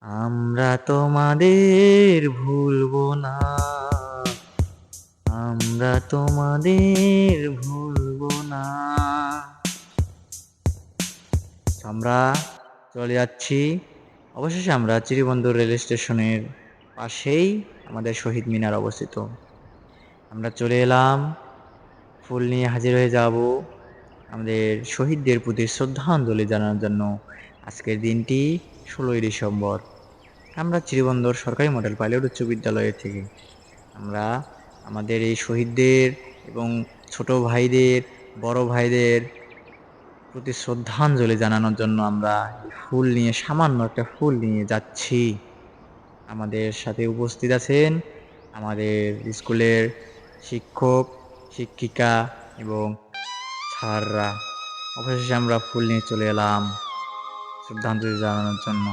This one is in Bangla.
আমরা তোমাদের ভুলবো না, আমরা তোমাদের ভুলবো না। আমরা চলে যাচ্ছি। অবশেষে আমরা চিরিবন্দর রেল স্টেশনের পাশেই আমাদের শহীদ মিনার অবস্থিত। আমরা চলে এলাম, ফুল নিয়ে হাজির হয়ে যাব আমাদের শহীদদের প্রতি শ্রদ্ধাঞ্জলি জানানোর জন্য। আজকের দিনটি 16ই ডিসেম্বর। আমরা চিরিবন্দর সরকারি মডেল পাইলট উচ্চ বিদ্যালয় থেকে আমরা আমাদের এই শহীদদের এবং ছোট ভাইদের, বড় ভাইদের প্রতি শ্রদ্ধাঞ্জলি জানানোর জন্য আমরা ফুল নিয়ে, সামান্য একটা ফুল নিয়ে যাচ্ছি। আমাদের সাথে উপস্থিত আছেন আমাদের স্কুলের শিক্ষক, শিক্ষিকা এবং স্যাররা। অবশেষে আমরা ফুল নিয়ে চলে এলাম শ্রদ্ধাঞ্জলি জানানোর জন্য।